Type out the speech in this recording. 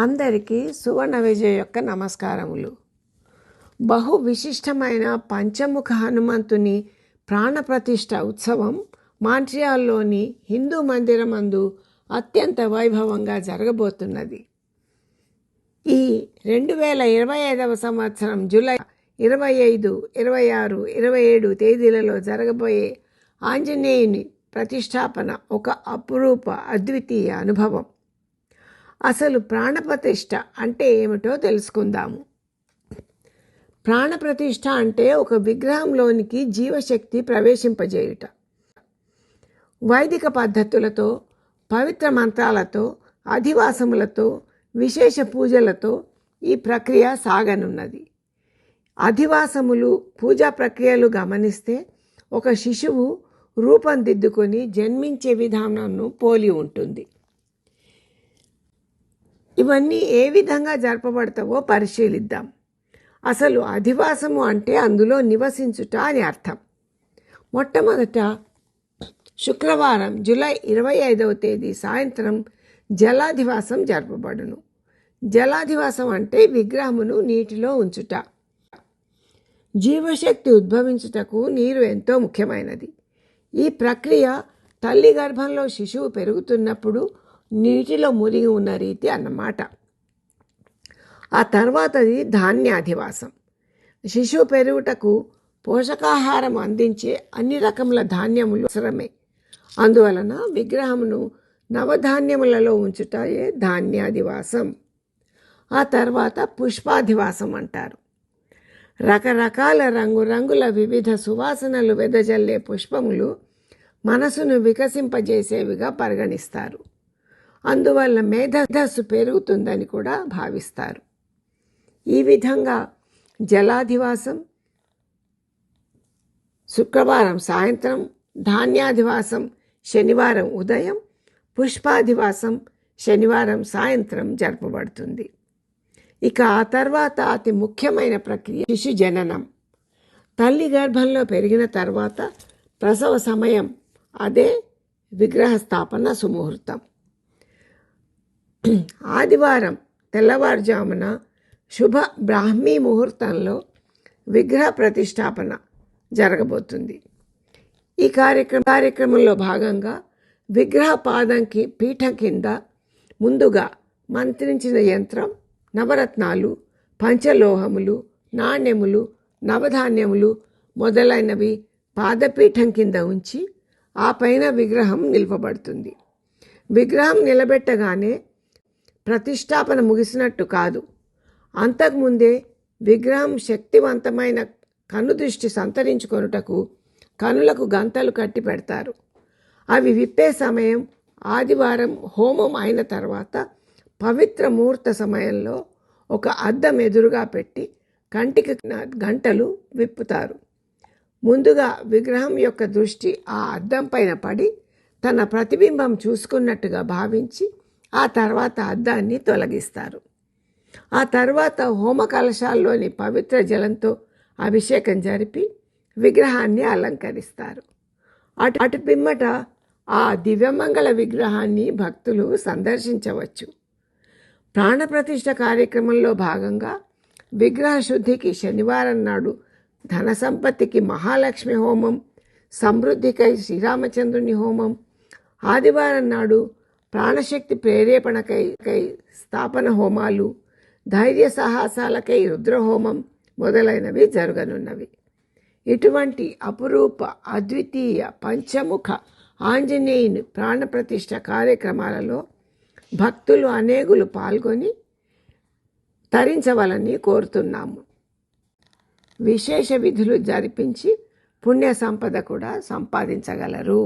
అందరికీ సువర్ణ విజయ యొక్క నమస్కారములు. బహు విశిష్టమైన పంచముఖ హనుమంతుని ప్రాణప్రతిష్ఠ ఉత్సవం మాంట్రియాల్లోని హిందూ మందిరమందు అత్యంత వైభవంగా జరగబోతున్నది. ఈ 2025 సంవత్సరం జూలై 25, 26, 27 తేదీలలో జరగబోయే ఆంజనేయుని ప్రతిష్టాపన ఒక అపురూప అద్వితీయ అనుభవం. అసలు ప్రాణప్రతిష్ఠ అంటే ఏమిటో తెలుసుకుందాము. ప్రాణప్రతిష్ఠ అంటే ఒక విగ్రహంలోనికి జీవశక్తి ప్రవేశింపజేయుట. వైదిక పద్ధతులతో, పవిత్ర మంత్రాలతో, అధివాసములతో, విశేష పూజలతో ఈ ప్రక్రియ సాగనున్నది. అధివాసములు, పూజా ప్రక్రియలు గమనిస్తే ఒక శిశువు రూపం దిద్దుకొని జన్మించే విధానాన్ని పోలి ఉంటుంది. ఇవన్నీ ఏ విధంగా జరపబడతావో పరిశీలిద్దాం. అసలు అధివాసము అంటే అందులో నివసించుట అని అర్థం. మొట్టమొదట శుక్రవారం జూలై 25వ తేదీ సాయంత్రం జలాధివాసం జరపబడును. జలాధివాసం అంటే విగ్రహమును నీటిలో ఉంచుట. జీవశక్తి ఉద్భవించుటకు నీరు ఎంతో ముఖ్యమైనది. ఈ ప్రక్రియ తల్లి గర్భంలో శిశువు పెరుగుతున్నప్పుడు నీటిలో మునిగి ఉన్న రీతి అన్నమాట. ఆ తర్వాతది ధాన్యాధివాసం. శిశువు పెరుగుటకు పోషకాహారం అందించే అన్ని రకముల ధాన్యములు అవసరమే. అందువలన విగ్రహమును నవధాన్యములలో ఉంచుటయే ధాన్యాధివాసం. ఆ తర్వాత పుష్పాధివాసం అంటారు. రకరకాల రంగురంగుల వివిధ సువాసనలు వెదజల్లే పుష్పములు మనసును వికసింపజేసేవిగా పరిగణిస్తారు. అందువల్ల మేధస్సు పెరుగుతుందని కూడా భావిస్తారు. ఈ విధంగా జలాధివాసం శుక్రవారం సాయంత్రం, ధాన్యాధివాసం శనివారం ఉదయం, పుష్పాధివాసం శనివారం సాయంత్రం జరపబడుతుంది. ఇక ఆ తర్వాత అతి ముఖ్యమైన ప్రక్రియ శిశు జననం. తల్లి గర్భంలో పెరిగిన తర్వాత ప్రసవ సమయం, అదే విగ్రహ స్థాపన సుముహూర్తం. ఆదివారం తెల్లవారుజామున శుభ బ్రాహ్మీ ముహూర్తంలో విగ్రహ ప్రతిష్టాపన జరగబోతుంది. ఈ కార్యక్రమంలో భాగంగా విగ్రహ పాదంకి పీఠం కింద ముందుగా మంత్రించిన యంత్రం, నవరత్నాలు, పంచలోహములు, నాణ్యములు, నవధాన్యములు మొదలైనవి పాదపీఠం కింద ఉంచి ఆ పైన విగ్రహం నిలపబడుతుంది. విగ్రహం నిలబెట్టగానే ప్రతిష్టాపన ముగిసినట్టు కాదు. అంతకుముందే విగ్రహం శక్తివంతమైన కనుదృష్టి సంతరించుకొనుటకు కనులకు గంతలు కట్టి పెడతారు. అవి విప్పే సమయం ఆదివారం హోమం అయిన తర్వాత పవిత్ర ముహూర్త సమయంలో ఒక అద్దం ఎదురుగా పెట్టి కంటికి గంటలు విప్పుతారు. ముందుగా విగ్రహం యొక్క దృష్టి ఆ అద్దం పైన పడి తన ప్రతిబింబం చూసుకున్నట్టుగా భావించి ఆ తర్వాత అద్దాన్ని తొలగిస్తారు. ఆ తర్వాత హోమ కలశాల్లోని పవిత్ర జలంతో అభిషేకం జరిపి విగ్రహాన్ని అలంకరిస్తారు. అటు పిమ్మట ఆ దివ్యమంగళ విగ్రహాన్ని భక్తులు సందర్శించవచ్చు. ప్రాణప్రతిష్ఠ కార్యక్రమంలో భాగంగా విగ్రహ శుద్ధికి శనివారం నాడు ధన సంపత్తికి మహాలక్ష్మి హోమం, సమృద్ధికై శ్రీరామచంద్రుని హోమం, ఆదివారం నాడు ప్రాణశక్తి ప్రేరేపణకై స్థాపన హోమాలు, ధైర్య సాహసాలకై రుద్రహోమం మొదలైనవి జరగనున్నవి. ఇటువంటి అపురూప అద్వితీయ పంచముఖ ఆంజనేయుని ప్రాణప్రతిష్ఠ కార్యక్రమాలలో భక్తులు అనేకులు పాల్గొని తరించవలని కోరుతున్నాము. విశేష విధులు జరిపించి పుణ్య సంపద కూడా సంపాదించగలరు.